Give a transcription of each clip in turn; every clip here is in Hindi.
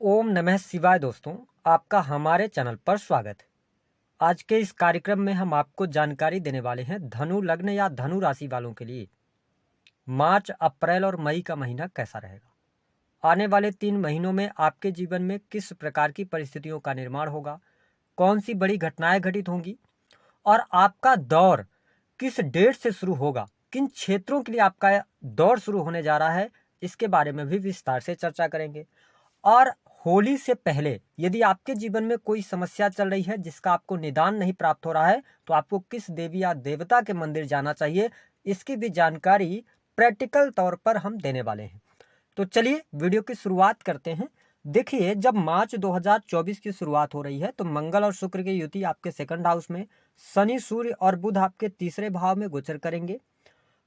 ओम नमः शिवाय दोस्तों, आपका हमारे चैनल पर स्वागत है। आज के इस कार्यक्रम में हम आपको जानकारी देने वाले हैं धनु लग्न या धनु राशि वालों के लिए मार्च, अप्रैल और मई का महीना कैसा रहेगा। आने वाले 3 महीनों में आपके जीवन में किस प्रकार की परिस्थितियों का निर्माण होगा, कौन सी बड़ी घटनाएं घटित होंगी और आपका दौर किस डेट से शुरू होगा, किन क्षेत्रों के लिए आपका दौर शुरू होने जा रहा है, इसके बारे में भी विस्तार से चर्चा करेंगे। और होली से पहले यदि आपके जीवन में कोई समस्या चल रही है जिसका आपको निदान नहीं प्राप्त हो रहा है तो आपको किस देवी या देवता के मंदिर जाना चाहिए, इसकी भी जानकारी प्रैक्टिकल तौर पर हम देने वाले हैं। तो चलिए वीडियो की शुरुआत करते हैं। देखिए, जब मार्च 2024 की शुरुआत हो रही है तो मंगल और शुक्र की युति आपके सेकंड हाउस में, शनि सूर्य और बुध आपके तीसरे भाव में गोचर करेंगे,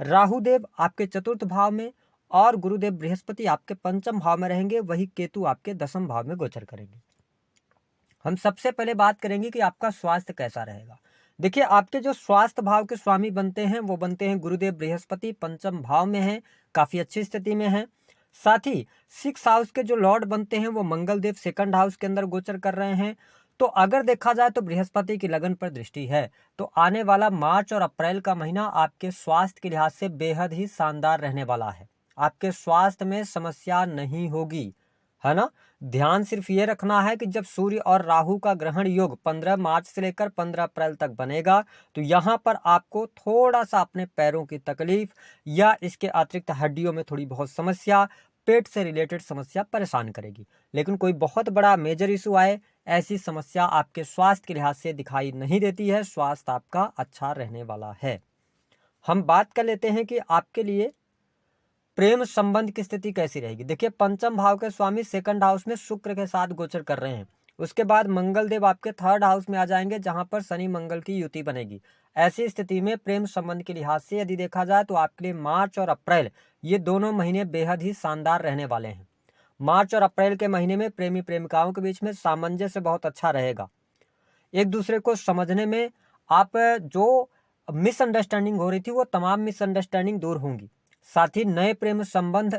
राहु देव आपके चतुर्थ भाव में और गुरुदेव बृहस्पति आपके पंचम भाव में रहेंगे, वही केतु आपके दसम भाव में गोचर करेंगे। हम सबसे पहले बात करेंगे कि आपका स्वास्थ्य कैसा रहेगा। देखिए, आपके जो स्वास्थ्य भाव के स्वामी बनते हैं वो बनते हैं गुरुदेव बृहस्पति, पंचम भाव में हैं, काफी अच्छी स्थिति में हैं। साथ ही 6 हाउस के जो लॉर्ड बनते हैं वो मंगल देव सेकंड हाउस के अंदर गोचर कर रहे हैं। तो अगर देखा जाए तो बृहस्पति की लगन पर दृष्टि है, तो आने वाला मार्च और अप्रैल का महीना आपके स्वास्थ्य के लिहाज से बेहद ही शानदार रहने वाला है। आपके स्वास्थ्य में समस्या नहीं होगी, है ना। ध्यान सिर्फ ये रखना है कि जब सूर्य और राहु का ग्रहण योग 15 मार्च से लेकर 15 अप्रैल तक बनेगा तो यहाँ पर आपको थोड़ा सा अपने पैरों की तकलीफ या इसके अतिरिक्त हड्डियों में थोड़ी बहुत समस्या, पेट से रिलेटेड समस्या परेशान करेगी, लेकिन कोई बहुत बड़ा मेजर इशू आए ऐसी समस्या आपके स्वास्थ्य के लिहाज से दिखाई नहीं देती है। स्वास्थ्य आपका अच्छा रहने वाला है। हम बात कर लेते हैं कि आपके लिए प्रेम संबंध की स्थिति कैसी रहेगी। देखिए, पंचम भाव के स्वामी सेकंड हाउस में शुक्र के साथ गोचर कर रहे हैं। उसके बाद मंगल देव आपके थर्ड हाउस में आ जाएंगे जहां पर शनि मंगल की युति बनेगी। ऐसी स्थिति में प्रेम संबंध के लिहाज से यदि देखा जाए तो आपके लिए मार्च और अप्रैल ये दोनों महीने बेहद ही शानदार रहने वाले हैं। मार्च और अप्रैल के महीने में प्रेमी प्रेमिकाओं के बीच में सामंजस्य बहुत अच्छा रहेगा। एक दूसरे को समझने में आप जो मिसअंडरस्टैंडिंग हो रही थी वो तमाम मिसअंडरस्टैंडिंग दूर होंगी। साथ ही नए प्रेम संबंध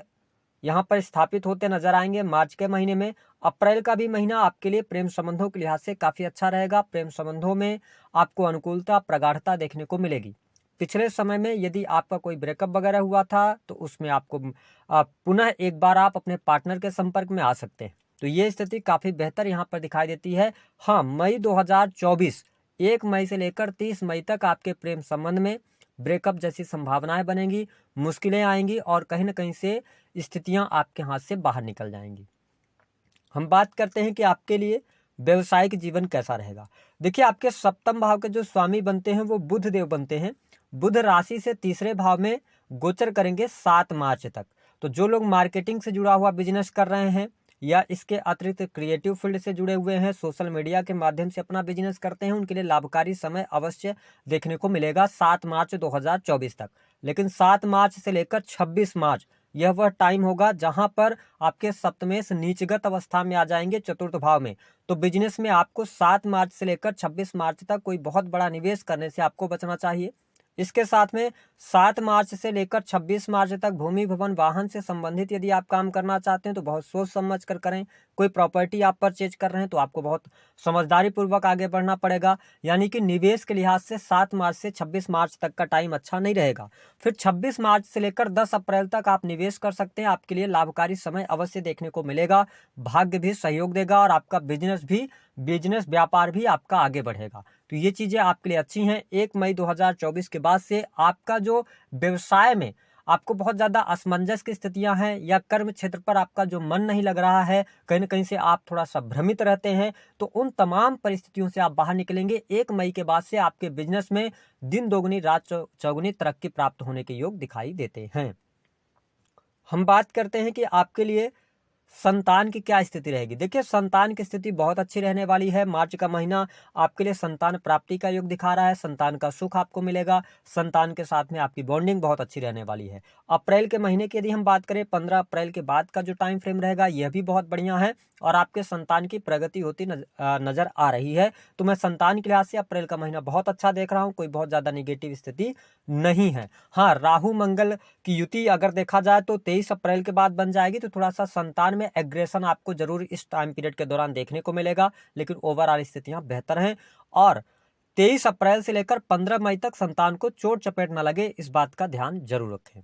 यहाँ पर स्थापित होते नजर आएंगे मार्च के महीने में। अप्रैल का भी महीना आपके लिए प्रेम संबंधों के लिहाज से काफी अच्छा रहेगा। प्रेम संबंधों में आपको अनुकूलता, प्रगाढ़ता देखने को मिलेगी। पिछले समय में यदि आपका कोई ब्रेकअप वगैरह हुआ था तो उसमें आपको पुनः एक बार आप अपने पार्टनर के संपर्क में आ सकते हैं। तो ये स्थिति काफी बेहतर यहाँ पर दिखाई देती है। हाँ, मई 2024 1 मई से लेकर 30 मई तक आपके प्रेम संबंध में ब्रेकअप जैसी संभावनाएं बनेंगी, मुश्किलें आएंगी और कहीं ना कहीं से स्थितियां आपके हाथ से बाहर निकल जाएंगी। हम बात करते हैं कि आपके लिए व्यवसायिक जीवन कैसा रहेगा। देखिए, आपके सप्तम भाव के जो स्वामी बनते हैं वो बुध देव बनते हैं। बुध राशि से तीसरे भाव में गोचर करेंगे 7 मार्च तक। तो जो लोग मार्केटिंग से जुड़ा हुआ बिजनेस कर रहे हैं या इसके अतिरिक्त क्रिएटिव फील्ड से जुड़े हुए हैं, सोशल मीडिया के माध्यम से अपना बिजनेस करते हैं, उनके लिए लाभकारी समय अवश्य देखने को मिलेगा 7 मार्च 2024 तक। लेकिन 7 मार्च से लेकर 26 मार्च यह वह टाइम होगा जहां पर आपके सप्तमेश नीचगत अवस्था में आ जाएंगे चतुर्थ भाव में। तो बिजनेस में आपको 7 मार्च से लेकर 26 मार्च तक कोई बहुत बड़ा निवेश करने से आपको बचना चाहिए। इसके साथ में 7 मार्च से लेकर 26 मार्च तक भूमि भवन वाहन से संबंधित यदि आप काम करना चाहते हैं तो बहुत सोच समझ कर करें। कोई प्रॉपर्टी आप परचेज कर रहे हैं तो आपको बहुत समझदारी पूर्वक आगे बढ़ना पड़ेगा। यानी कि निवेश के लिहाज से 7 मार्च से 26 मार्च तक का टाइम अच्छा नहीं रहेगा। फिर 26 मार्च से लेकर 10 अप्रैल तक आप निवेश कर सकते हैं। आपके लिए लाभकारी समय अवश्य देखने को मिलेगा। भाग्य भी सहयोग देगा और आपका बिजनेस व्यापार भी आपका आगे बढ़ेगा। तो ये चीजें आपके लिए अच्छी हैं। 1 मई 2024 के बाद से आपका जो व्यवसाय में आपको बहुत ज्यादा असमंजस की स्थितियां हैं या कर्म क्षेत्र पर आपका जो मन नहीं लग रहा है, कहीं ना कहीं से आप थोड़ा सा भ्रमित रहते हैं, तो उन तमाम परिस्थितियों से आप बाहर निकलेंगे। 1 मई के बाद से आपके बिजनेस में दिन दोगुनी रात चौगुनी तरक्की प्राप्त होने के योग दिखाई देते हैं। हम बात करते हैं कि आपके लिए संतान की क्या स्थिति रहेगी। देखिए, संतान की स्थिति बहुत अच्छी रहने वाली है। मार्च का महीना आपके लिए संतान प्राप्ति का योग दिखा रहा है। संतान का सुख आपको मिलेगा। संतान के साथ में आपकी बॉन्डिंग बहुत अच्छी रहने वाली है। अप्रैल के महीने की यदि हम बात करें, 15 अप्रैल के बाद का जो टाइम फ्रेम रहेगा यह भी बहुत बढ़िया है और आपके संतान की प्रगति होती नजर आ रही है। तो मैं संतान के लिहाज से अप्रैल का महीना बहुत अच्छा देख रहा हूँ। कोई बहुत ज्यादा निगेटिव स्थिति नहीं है। हाँ, राहु मंगल की युति अगर देखा जाए तो 23 अप्रैल के बाद बन जाएगी, तो थोड़ा सा संतान वर्तमान में एग्रेशन आपको जरूर इस टाइम पीरियड के दौरान देखने को मिलेगा, लेकिन ओवरऑल स्थितियां बेहतर हैं। और 23 अप्रैल से लेकर 15 मई तक संतान को चोट चपेट न लगे, इस बात का ध्यान जरूर रखें।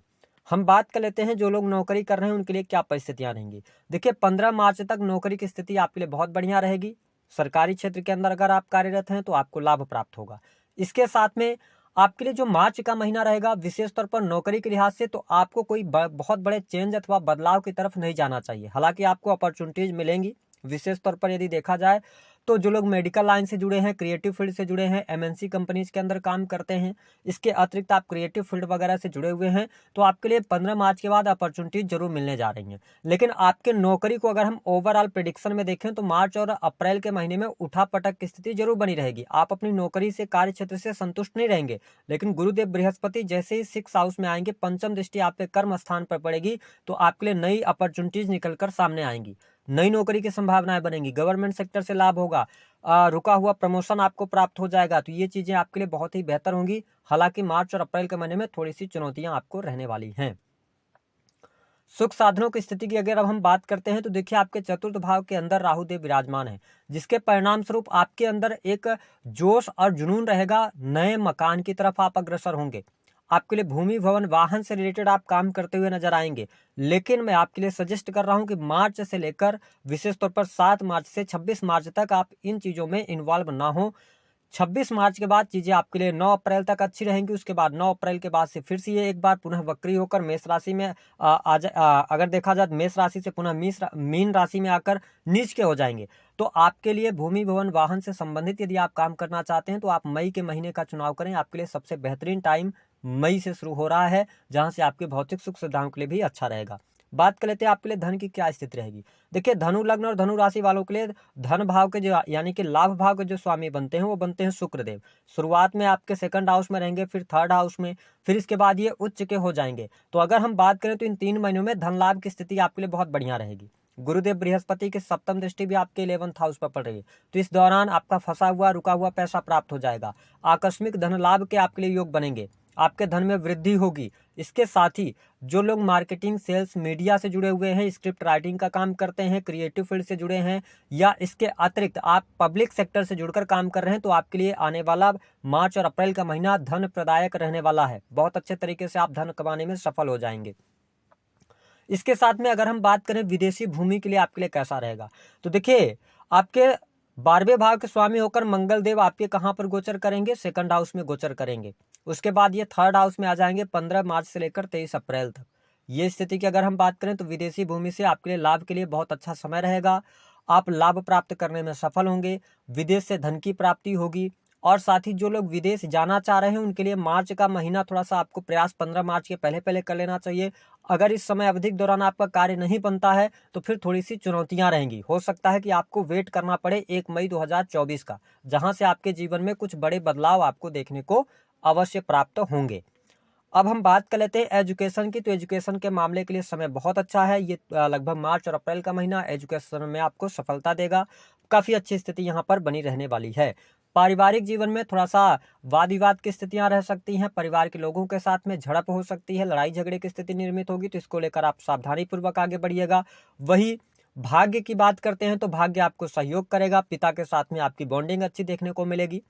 हम बात कर लेते हैं जो लोग नौकरी कर रहे हैं उनके लिए क्या परिस्थितियां रहेंगी। देखिए 15 मार्च तक नौकरी की स्थिति आपके लिए बहुत बढ़िया रहेगी। सरकारी क्षेत्र के अंदर अगर आप कार्यरत हैं तो आपको लाभ प्राप्त होगा। इसके साथ में आपके लिए जो मार्च का महीना रहेगा विशेष तौर पर नौकरी के लिहाज से तो आपको कोई बहुत बड़े चेंज अथवा बदलाव की तरफ नहीं जाना चाहिए। हालांकि आपको अपॉर्चुनिटीज मिलेंगी, विशेष तौर पर यदि देखा जाए तो जो लोग मेडिकल लाइन से जुड़े हैं, क्रिएटिव फील्ड से जुड़े हैं, एमएनसी कंपनीज के अंदर काम करते हैं, इसके अतिरिक्त आप क्रिएटिव फील्ड वगैरह से जुड़े हुए हैं, तो आपके लिए 15 मार्च के बाद अपॉर्चुनिटीज जरूर मिलने जा रही हैं। लेकिन आपके नौकरी को अगर हम ओवरऑल प्रेडिक्शन में देखें तो मार्च और अप्रैल के महीने में उठापटक की स्थिति जरूर बनी रहेगी। आप अपनी नौकरी से, कार्य क्षेत्र से संतुष्ट नहीं रहेंगे, लेकिन गुरुदेव बृहस्पति जैसे ही 6th हाउस में आएंगे, पंचम दृष्टि आप पे कर्म स्थान पर पड़ेगी, तो आपके लिए नई अपॉर्चुनिटीज निकलकर सामने आएंगी, नई नौकरी की संभावनाएं बनेंगी, गवर्नमेंट सेक्टर से लाभ होगा, रुका हुआ प्रमोशन आपको प्राप्त हो जाएगा। तो ये चीजें आपके लिए बहुत ही बेहतर होंगी। हालांकि मार्च और अप्रैल के महीने में थोड़ी सी चुनौतियां आपको रहने वाली हैं। सुख साधनों की स्थिति की अगर अब हम बात करते हैं तो देखिए आपके चतुर्थ भाव के अंदर राहु देव विराजमान है, जिसके परिणाम स्वरूप आपके अंदर एक जोश और जुनून रहेगा। नए मकान की तरफ आप अग्रसर होंगे। आपके लिए भूमि, भवन, वाहन से रिलेटेड आप काम करते हुए नजर आएंगे। लेकिन मैं आपके लिए सजेस्ट कर रहा हूं कि मार्च से लेकर विशेष तौर पर 7 मार्च से 26 मार्च तक आप इन चीजों में इन्वॉल्व ना हो। 26 मार्च के बाद चीजें आपके लिए 9 अप्रैल तक अच्छी रहेंगी। उसके बाद 9 अप्रैल के बाद से फिर से ये एक बार पुनः वक्री होकर मेष राशि में अगर देखा जाए मेष राशि से पुनः मीन राशि में आकर नीच के हो जाएंगे। तो आपके लिए भूमि, भवन, वाहन से संबंधित यदि आप काम करना चाहते हैं तो आप मई के महीने का चुनाव करें। आपके लिए सबसे बेहतरीन टाइम मई से शुरू हो रहा है, जहां से आपके भौतिक सुख सुविधाओं के लिए भी अच्छा रहेगा। बात कर लेते हैं आपके लिए धन की क्या स्थिति रहेगी। देखिए धनु लग्न और धनु राशि वालों के लिए धन भाव के जो यानी कि लाभ भाव के जो स्वामी बनते हैं वो बनते हैं शुक्रदेव। शुरुआत में आपके 2nd हाउस में रहेंगे, फिर 3rd हाउस में, फिर इसके बाद ये उच्च के हो जाएंगे। तो अगर हम बात करें तो इन 3 महीनों में धन लाभ की स्थिति आपके लिए बहुत बढ़िया रहेगी। गुरुदेव बृहस्पति की 7th दृष्टि भी आपके 11th हाउस पर पड़ रही है, तो इस दौरान आपका फंसा हुआ, रुका हुआ पैसा प्राप्त हो जाएगा। आकस्मिक धन लाभ के आपके लिए योग बनेंगे, आपके धन में वृद्धि होगी। इसके साथ ही जो लोग मार्केटिंग, सेल्स, मीडिया से जुड़े हुए हैं, स्क्रिप्ट राइटिंग का काम करते हैं, क्रिएटिव फील्ड से जुड़े हैं, या इसके अतिरिक्त आप पब्लिक सेक्टर से जुड़कर काम कर रहे हैं, तो आपके लिए आने वाला मार्च और अप्रैल का महीना धन प्रदायक रहने वाला है। बहुत अच्छे तरीके से आप धन कमाने में सफल हो जाएंगे। इसके साथ में अगर हम बात करें विदेशी भूमि के लिए आपके लिए कैसा रहेगा, तो देखिए आपके 12वें भाव के स्वामी होकर मंगल देव आपके कहां पर गोचर करेंगे, 2nd हाउस में गोचर करेंगे। उसके बाद ये 3rd हाउस में आ जाएंगे 15 मार्च से लेकर 23 अप्रैल तक। ये स्थिति की अगर हम बात करें तो विदेशी भूमि से आपके लिए लाभ के लिए बहुत अच्छा समय रहेगा। आप लाभ प्राप्त करने में सफल होंगे, विदेश से धन की प्राप्ति होगी। और साथ ही जो लोग विदेश जाना चाह रहे हैं उनके लिए मार्च का महीना थोड़ा सा आपको प्रयास 15 मार्च के पहले कर लेना चाहिए। अगर इस समय अवधि के दौरान आपका कार्य नहीं बनता है तो फिर थोड़ी सी चुनौतियां रहेंगी। हो सकता है कि आपको वेट करना पड़े 1 मई 2024 का, जहां से आपके जीवन में कुछ बड़े बदलाव आपको देखने को अवश्य प्राप्त होंगे। अब हम बात कर लेते हैं एजुकेशन की। तो एजुकेशन के मामले के लिए समय बहुत अच्छा है। ये लगभग मार्च और अप्रैल का महीना एजुकेशन में आपको सफलता देगा। काफी अच्छी स्थिति यहाँ पर बनी रहने वाली है। पारिवारिक जीवन में थोड़ा सा वाद विवाद की स्थितियां रह सकती हैं, परिवार के लोगों के साथ में झड़प हो सकती है, लड़ाई झगड़े की स्थिति निर्मित होगी, तो इसको लेकर आप सावधानी पूर्वक आगे बढ़िएगा। वही भाग्य की बात करते हैं तो भाग्य आपको सहयोग करेगा, पिता के साथ में आपकी बॉन्डिंग अच्छी देखने को मिलेगी।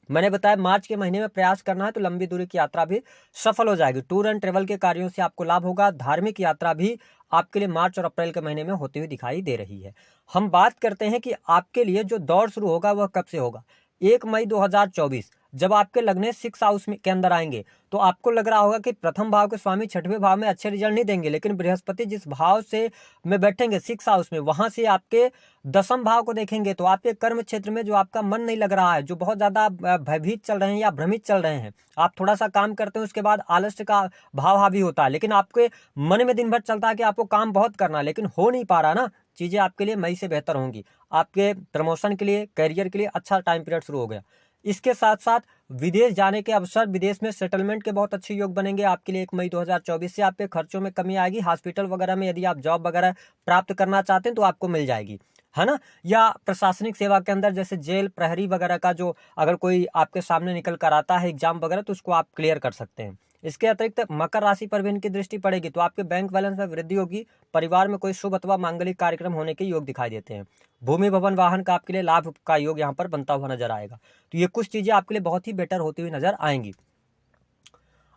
मैंने बताया मार्च के महीने में प्रयास करना है तो लंबी दूरी की यात्रा भी सफल हो जाएगी। टूर एंड ट्रेवल के कार्यों से आपको लाभ होगा। धार्मिक यात्रा भी आपके लिए मार्च और अप्रैल के महीने में होती हुई दिखाई दे रही है। हम बात करते हैं कि आपके लिए जो दौर शुरू होगा वह कब से होगा। 1 मई 2024 जब आपके लगने 6 हाउस में के अंदर आएंगे तो आपको लग रहा होगा कि प्रथम भाव के स्वामी 6वें भाव में अच्छे रिजल्ट नहीं देंगे, लेकिन बृहस्पति जिस भाव से में बैठेंगे 6 हाउस में, वहां से आपके 10th भाव को देखेंगे तो आपके कर्म क्षेत्र में जो आपका मन नहीं लग रहा है, जो बहुत ज्यादा भयभीत चल रहे हैं या भ्रमित चल रहे हैं, आप थोड़ा सा काम करते हैं उसके बाद आलस्य का भाव हावी होता है, लेकिन आपके मन में दिन भर चलता है कि आपको काम बहुत करना है, लेकिन हो नहीं पा रहा ना, चीजें आपके लिए मई से बेहतर होंगी। आपके प्रमोशन के लिए, करियर के लिए अच्छा टाइम पीरियड शुरू हो गया। इसके साथ साथ विदेश जाने के अवसर, विदेश में सेटलमेंट के बहुत अच्छे योग बनेंगे आपके लिए। 1 मई 2024 से आपके खर्चों में कमी आएगी। हॉस्पिटल वगैरह में यदि आप जॉब वगैरह प्राप्त करना चाहते हैं तो आपको मिल जाएगी, है ना। या प्रशासनिक सेवा के अंदर जैसे जेल, प्रहरी वगैरह का जो अगर कोई आपके सामने निकल कर आता है एग्जाम वगैरह, तो उसको आप क्लियर कर सकते हैं। इसके अतिरिक्त मकर राशि पर भी इनकी दृष्टि पड़ेगी तो आपके बैंक बैलेंस में वृद्धि होगी। परिवार में कोई शुभ अथवा मांगलिक कार्यक्रम होने के योग दिखाई देते हैं। भूमि भवन वाहन का आपके लिए लाभ का योग यहाँ पर बनता हुआ नजर आएगा। तो ये कुछ चीजें आपके लिए बहुत ही बेटर होती हुई नजर आएंगी।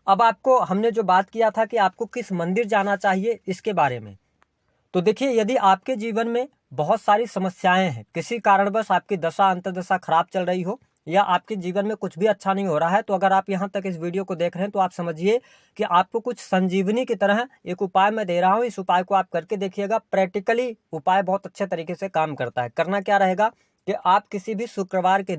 अब आपको हमने जो बात किया था कि आपको किस मंदिर जाना चाहिए इसके बारे में, तो देखिए यदि आपके जीवन में बहुत सारी समस्याएं हैं, किसी कारणवश आपकी दशा अंतर्दशा खराब चल रही हो या आपके जीवन में कुछ भी अच्छा नहीं हो रहा है, तो अगर आप यहाँ तक इस वीडियो को देख रहे हैं तो आप समझिए कि आपको कुछ संजीवनी की तरह एक उपाय मैं दे रहा हूँ। इस उपाय को आप करके देखिएगा। प्रैक्टिकली उपाय बहुत अच्छे तरीके से काम करता है। करना क्या रहेगा कि आप किसी भी शुक्रवार के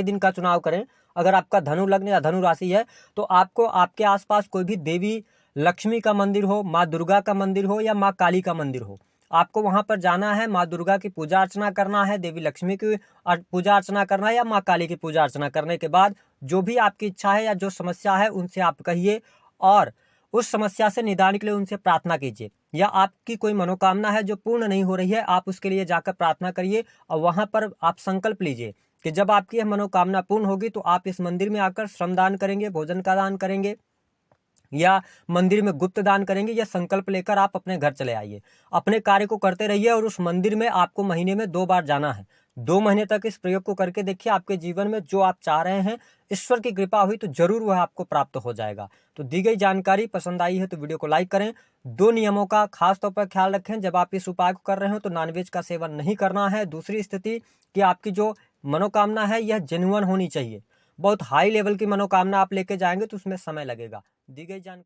दिन का चुनाव करें। अगर आपका धनु लग्न या धनु राशि है तो आपको आपके आसपास कोई भी देवी लक्ष्मी का मंदिर हो, माँ दुर्गा का मंदिर हो या माँ काली का मंदिर हो, आपको वहां पर जाना है। माँ दुर्गा की पूजा अर्चना करना है, देवी लक्ष्मी की पूजा अर्चना करना है या माँ काली की पूजा अर्चना करने के बाद जो भी आपकी इच्छा है या जो समस्या है उनसे आप कहिए और उस समस्या से निदान के लिए उनसे प्रार्थना कीजिए। या आपकी कोई मनोकामना है जो पूर्ण नहीं हो रही है, आप उसके लिए जाकर प्रार्थना करिए और वहां पर आप संकल्प लीजिए कि जब आपकी यह मनोकामना पूर्ण होगी तो आप इस मंदिर में आकर श्रमदान करेंगे, भोजन का दान करेंगे या मंदिर में गुप्त दान करेंगे। यह संकल्प लेकर आप अपने घर चले आइए, अपने कार्य को करते रहिए और उस मंदिर में आपको महीने में 2 बार जाना है। 2 महीने तक इस प्रयोग को करके देखिए, आपके जीवन में जो आप चाह रहे हैं ईश्वर की कृपा हुई तो जरूर वह आपको प्राप्त हो जाएगा। तो दी गई जानकारी पसंद आई है तो वीडियो को लाइक करें। 2 नियमों का खास तौर पर ख्याल रखें। जब आप इस उपाय को कर रहे हो तो नॉनवेज का सेवन नहीं करना है। दूसरी स्थिति कि आपकी जो मनोकामना है यह जेन्युइन होनी चाहिए। बहुत हाई लेवल की मनोकामना आप लेके जाएंगे तो उसमें समय लगेगा। दी गई जानकारी